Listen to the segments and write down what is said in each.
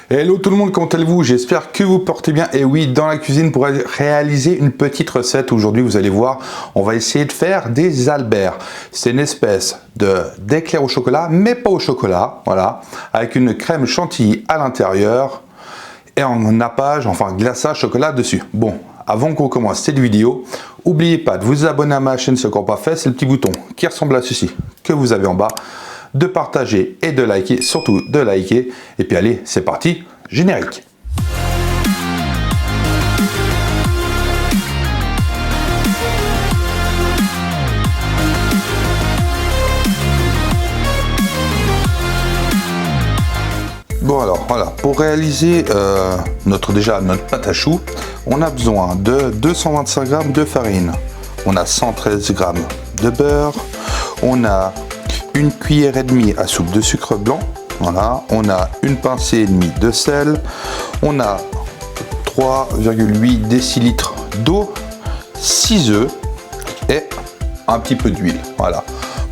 Hello tout le monde, comment allez-vous? J'espère que vous portez bien. Et oui, dans la cuisine pour réaliser une petite recette. Aujourd'hui, vous allez voir, on va essayer de faire des Albert. C'est une espèce d'éclair au chocolat, mais pas au chocolat, voilà, avec une crème chantilly à l'intérieur et en nappage, enfin glaçage chocolat dessus. Bon, avant qu'on commence cette vidéo, n'oubliez pas de vous abonner à ma chaîne, ce qu'on n'a pas fait, c'est le petit bouton qui ressemble à ceci que vous avez en bas, de partager et de liker, surtout de liker. Et puis allez, c'est parti, générique. Bon alors voilà, pour réaliser notre pâte à choux, on a besoin de 225 g de farine, on a 113 g de beurre, on a une cuillère et demie à soupe de sucre blanc, voilà, on a une pincée et demie de sel, on a 3,8 décilitres d'eau, 6 œufs et un petit peu d'huile, voilà.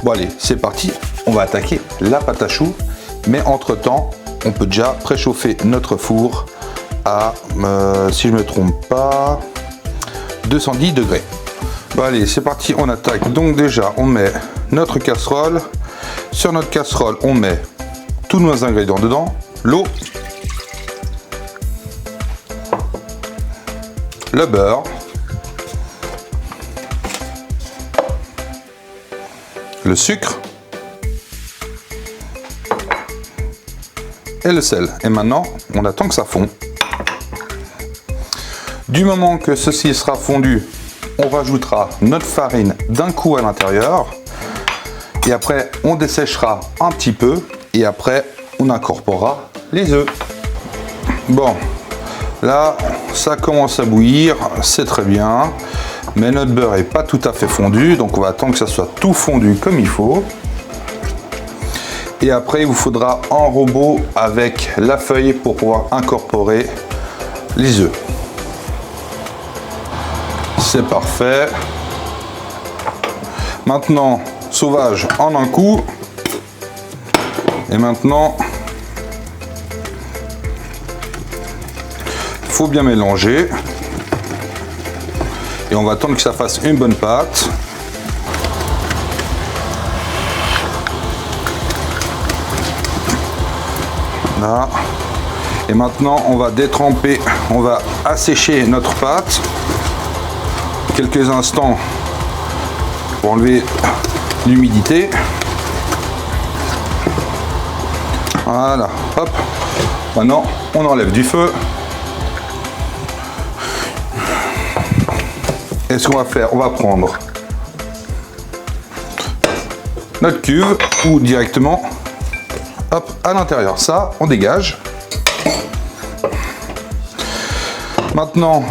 Bon allez, c'est parti, on va attaquer la pâte à choux, mais entre temps, on peut déjà préchauffer notre four à, si je ne me trompe pas, 210 degrés. Bon allez, c'est parti, on attaque. Donc déjà, on met notre casserole. Sur notre casserole, on met tous nos ingrédients dedans. L'eau, le beurre, le sucre et le sel. Et maintenant, on attend que ça fond. Du moment que ceci sera fondu, on rajoutera notre farine d'un coup à l'intérieur. Et après, on desséchera un petit peu. Et après, on incorporera les œufs. Bon, là, ça commence à bouillir. C'est très bien. Mais notre beurre n'est pas tout à fait fondu. Donc, on va attendre que ça soit tout fondu comme il faut. Et après, il vous faudra un robot avec la feuille pour pouvoir incorporer les œufs. C'est parfait. Maintenant, sauvage en un coup. Et maintenant, il faut bien mélanger. Et on va attendre que ça fasse une bonne pâte. Là. Et maintenant, on va détremper, on va assécher notre pâte. Quelques instants pour enlever l'humidité. Voilà, hop. Maintenant, on enlève du feu. Et ce qu'on va faire, on va prendre notre cuve ou directement, hop, à l'intérieur. Ça, on dégage. Maintenant,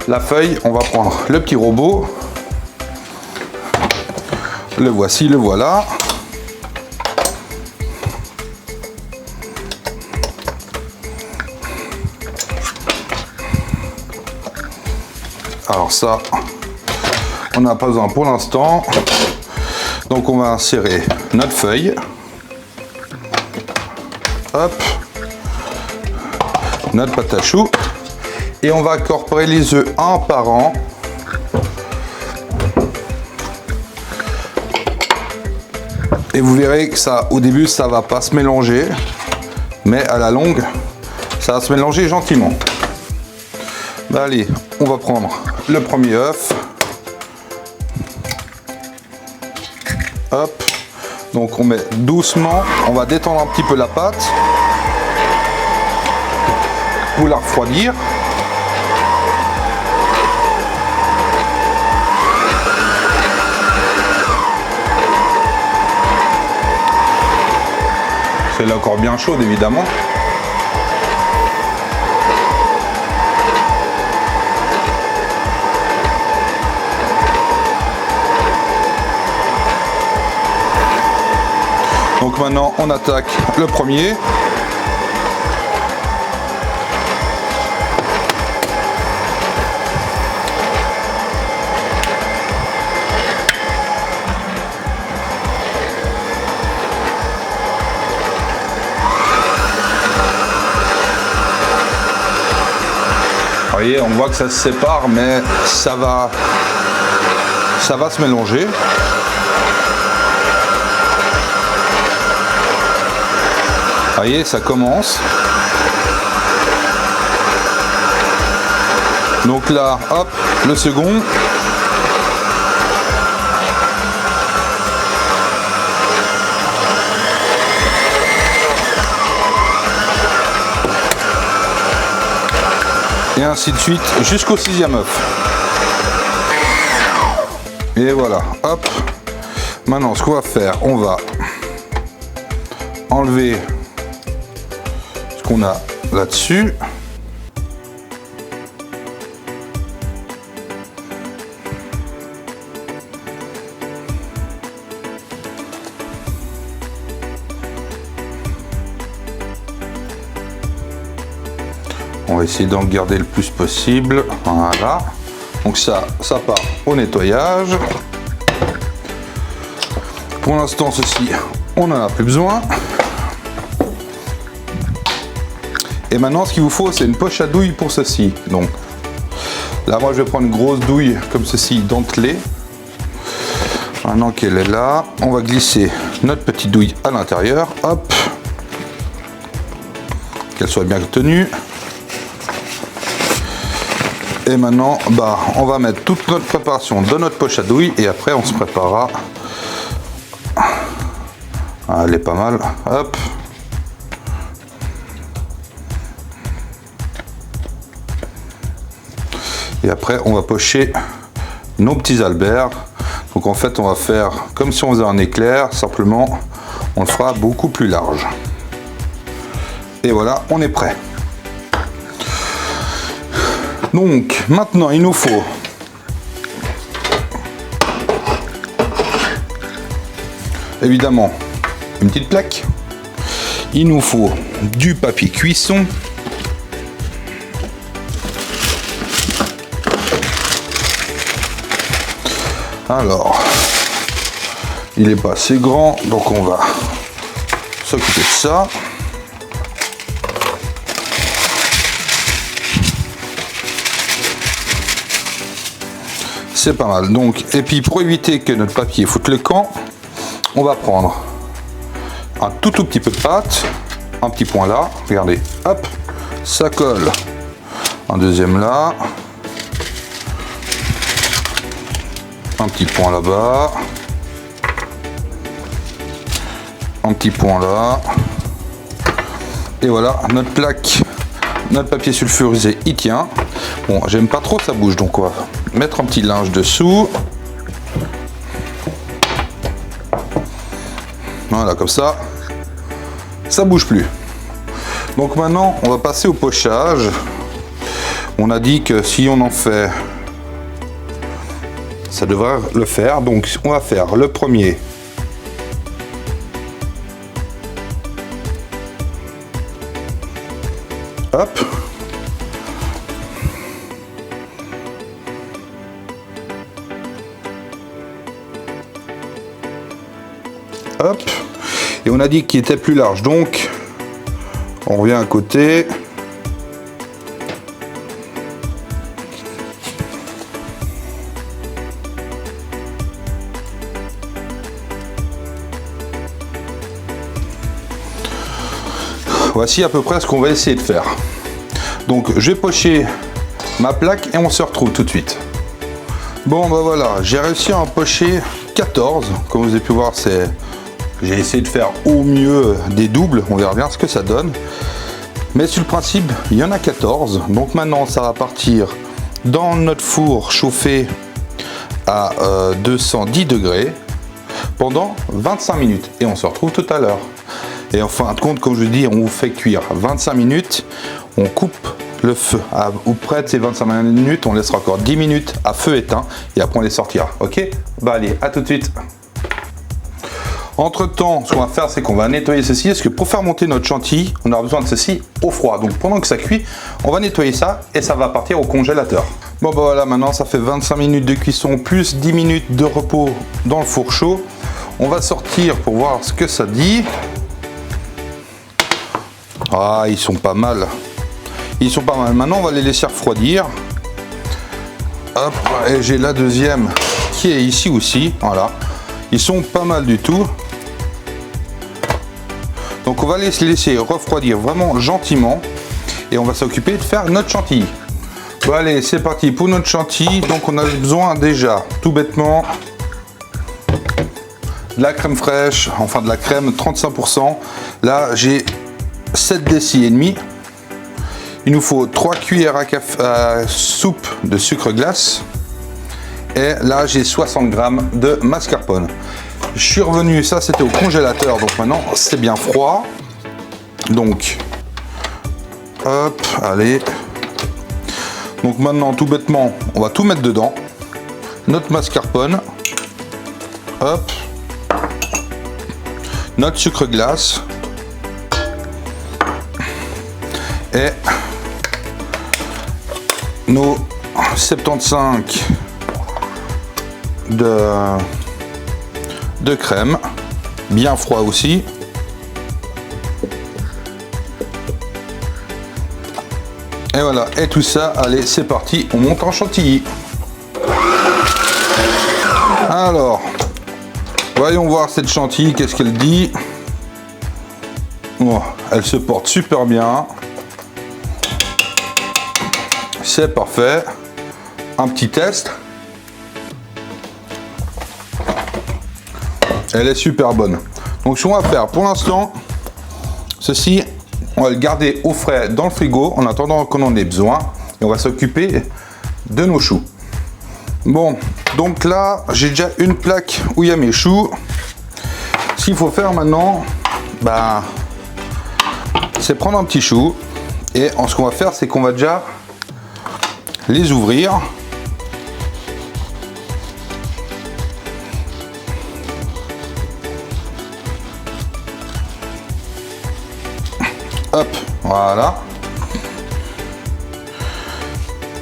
la feuille, on va prendre le petit robot. Le voici, le voilà. Alors ça, on n'a pas besoin pour l'instant. Donc on va insérer notre feuille. Hop. Notre pâte à choux. Et on va incorporer les œufs un par un. Et vous verrez que ça, au début, ça va pas se mélanger, mais à la longue, ça va se mélanger gentiment. Bah, allez, on va prendre le premier œuf. Hop. Donc on met doucement, on va détendre un petit peu la pâte pour la refroidir. C'est là encore bien chaude évidemment. Donc maintenant on attaque le premier. voyez, on voit que ça se sépare, mais ça va se mélanger. Vous voyez, ça commence. Donc là, hop, le second. Et ainsi de suite jusqu'au 6e œuf. Et voilà, hop. Maintenant, ce qu'on va faire, on va enlever ce qu'on a là-dessus. On va essayer d'en garder le plus possible. Voilà. Donc ça part au nettoyage. Pour l'instant, ceci, on n'en a plus besoin. Et maintenant, ce qu'il vous faut, c'est une poche à douille pour ceci. Donc là, moi, je vais prendre une grosse douille comme ceci, dentelée. Maintenant qu'elle est là, on va glisser notre petite douille à l'intérieur. Hop. Qu'elle soit bien tenue. Et maintenant, on va mettre toute notre préparation dans notre poche à douille et après on se préparera. Ah, elle est pas mal. Hop. Et après, on va pocher nos petits Albert. Donc en fait, on va faire comme si on faisait un éclair, simplement, on le fera beaucoup plus large. Et voilà, on est prêt. Donc maintenant il nous faut évidemment une petite plaque, il nous faut du papier cuisson, alors il est pas assez grand donc on va s'occuper de ça. C'est pas mal. Donc, et puis pour éviter que notre papier foute le camp, on va prendre un tout petit peu de pâte, un petit point là, regardez, hop, ça colle. Un deuxième là, un petit point là-bas, un petit point là, et voilà, notre plaque, notre papier sulfurisé, il tient. Bon, j'aime pas trop ça bouge, donc on va mettre un petit linge dessous. Voilà, comme ça, ça bouge plus. Donc maintenant, on va passer au pochage. On a dit que si on en fait, ça devrait le faire. Donc on va faire le premier. Hop. Hop. Et on a dit qu'il était plus large, donc on revient à côté. Voici à peu près ce qu'on va essayer de faire. Donc je vais pocher ma plaque et on se retrouve tout de suite. Bon voilà, j'ai réussi à en pocher 14. Comme vous avez pu voir, j'ai essayé de faire au mieux des doubles, on verra bien ce que ça donne. Mais sur le principe, il y en a 14. Donc maintenant, ça va partir dans notre four chauffé à 210 degrés pendant 25 minutes. Et on se retrouve tout à l'heure. Et en fin de compte, comme je dis, on vous fait cuire 25 minutes. On coupe le feu ou près de ces 25 minutes, on laissera encore 10 minutes à feu éteint et après on les sortira. Ok, allez, à tout de suite. Entre temps, ce qu'on va faire, c'est qu'on va nettoyer ceci, parce que pour faire monter notre chantilly, on aura besoin de ceci au froid. Donc pendant que ça cuit, on va nettoyer ça et ça va partir au congélateur. Bon voilà, maintenant ça fait 25 minutes de cuisson plus 10 minutes de repos dans le four chaud. On va sortir pour voir ce que ça dit. Ah, ils sont pas mal. Ils sont pas mal. Maintenant, on va les laisser refroidir. Hop, et j'ai la deuxième qui est ici aussi. Voilà. Ils sont pas mal du tout. Donc on va les laisser refroidir vraiment gentiment. Et on va s'occuper de faire notre chantilly. Bon allez, c'est parti pour notre chantilly. Donc on a besoin déjà, tout bêtement, de la crème fraîche, enfin de la crème 35%. Là j'ai 7 décis et demi. Il nous faut 3 cuillères à soupe de sucre glace. Et là j'ai 60 g de mascarpone. Je suis revenu, ça c'était au congélateur, donc maintenant c'est bien froid. Donc, hop, allez. Donc maintenant tout bêtement, on va tout mettre dedans. Notre mascarpone. Hop. Notre sucre glace. Et nos 75 de crème, bien froid aussi. Et voilà, et tout ça, allez, c'est parti, on monte en chantilly. Alors, voyons voir cette chantilly, qu'est-ce qu'elle dit. Oh, elle se porte super bien. C'est parfait. Un petit test. Elle est super bonne. Donc ce qu'on va faire pour l'instant, ceci, on va le garder au frais dans le frigo en attendant qu'on en ait besoin. Et on va s'occuper de nos choux. Bon, donc là, j'ai déjà une plaque où il y a mes choux. Ce qu'il faut faire maintenant, c'est prendre un petit chou. Et ce qu'on va faire, c'est qu'on va déjà les ouvrir. Hop, voilà.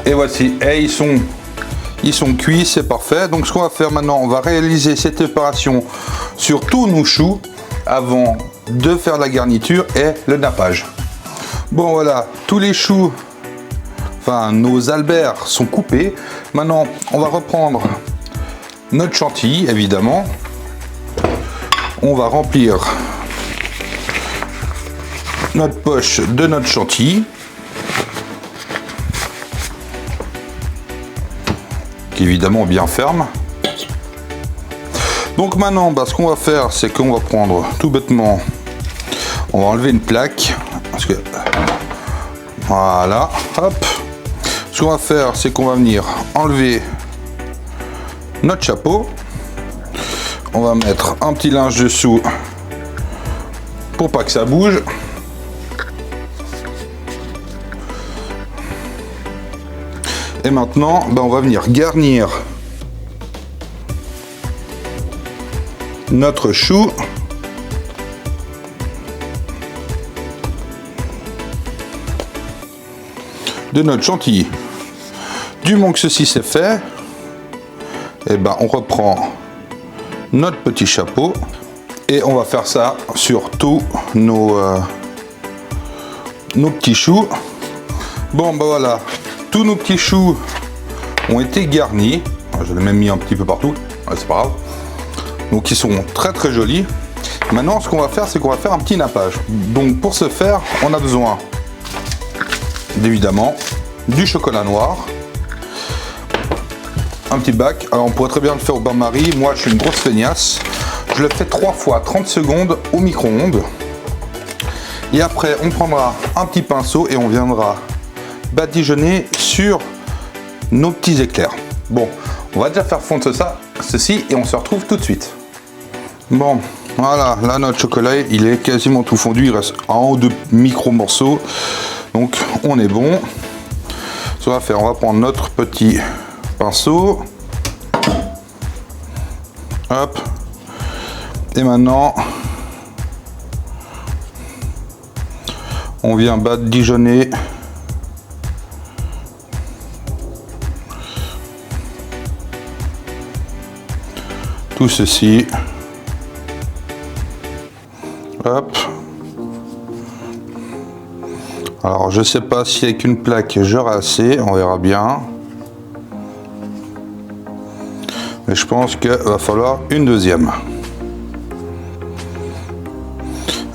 Et voici, et ils sont cuits, c'est parfait. Donc ce qu'on va faire maintenant, on va réaliser cette opération sur tous nos choux avant de faire la garniture et le nappage. Bon voilà, tous les choux, enfin nos alberts sont coupés. Maintenant, on va reprendre notre chantilly, évidemment. On va remplir notre poche de notre chantilly, qui est évidemment bien ferme. Donc maintenant, ce qu'on va faire, c'est qu'on va prendre tout bêtement, on va enlever une plaque, parce que voilà, hop. Ce qu'on va faire, c'est qu'on va venir enlever notre chapeau. On va mettre un petit linge dessous pour pas que ça bouge. Et maintenant, on va venir garnir notre chou de notre chantilly. Du moment que ceci c'est fait, et on reprend notre petit chapeau et on va faire ça sur tous nos petits choux. Bon, voilà. Tous nos petits choux ont été garnis. Je l'ai même mis un petit peu partout. Ouais, c'est pas grave. Donc ils sont très très jolis. Maintenant, ce qu'on va faire, c'est qu'on va faire un petit nappage. Donc pour ce faire, on a besoin évidemment du chocolat noir. Un petit bac. Alors on pourrait très bien le faire au bain-marie. Moi, je suis une grosse feignasse. Je le fais 3 fois 30 secondes au micro-ondes. Et après, on prendra un petit pinceau et on viendra badigeonner sur nos petits éclairs. Bon, on va déjà faire fondre ceci et on se retrouve tout de suite. Bon, voilà, là notre chocolat, il est quasiment tout fondu, il reste un ou deux micro morceaux, donc on est bon. Ce qu'on va faire, on va prendre notre petit pinceau, hop, et maintenant on vient badigeonner tout ceci. Hop. Alors je sais pas si avec une plaque j'aurai assez, on verra bien. Mais je pense qu'il va falloir une deuxième.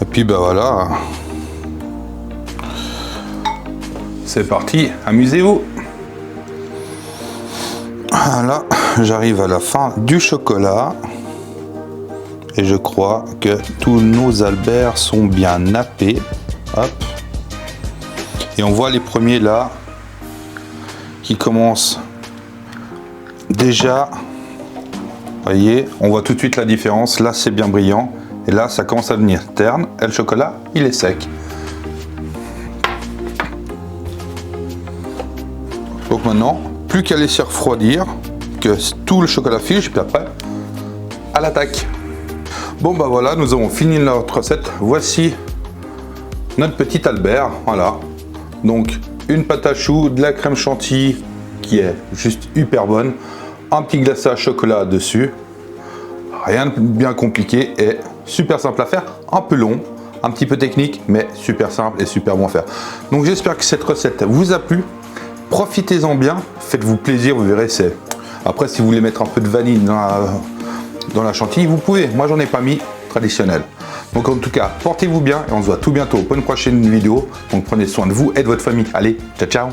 Et puis ben voilà. C'est parti, amusez-vous. Voilà, j'arrive à la fin du chocolat. Et je crois que tous nos Albert sont bien nappés. Hop. Et on voit les premiers là qui commencent déjà. Voyez, on voit tout de suite la différence. Là, c'est bien brillant. Et là, ça commence à devenir terne. Et le chocolat, il est sec. Donc maintenant, plus qu'à laisser refroidir, que tout le chocolat fiche, puis après, à l'attaque. Bon bah voilà, nous avons fini notre recette. Voici notre petit Albert. Voilà. Donc une pâte à choux, de la crème chantilly qui est juste hyper bonne, un petit glaçage chocolat dessus. Rien de bien compliqué et super simple à faire, un peu long, un petit peu technique, mais super simple et super bon à faire. Donc j'espère que cette recette vous a plu. Profitez-en bien, faites-vous plaisir, vous verrez. C'est après, si vous voulez mettre un peu de vanille dans la chantilly, vous pouvez. Moi, j'en ai pas mis, traditionnel. Donc en tout cas, portez-vous bien et on se voit tout bientôt pour une prochaine vidéo. Donc prenez soin de vous et de votre famille. Allez, ciao ciao.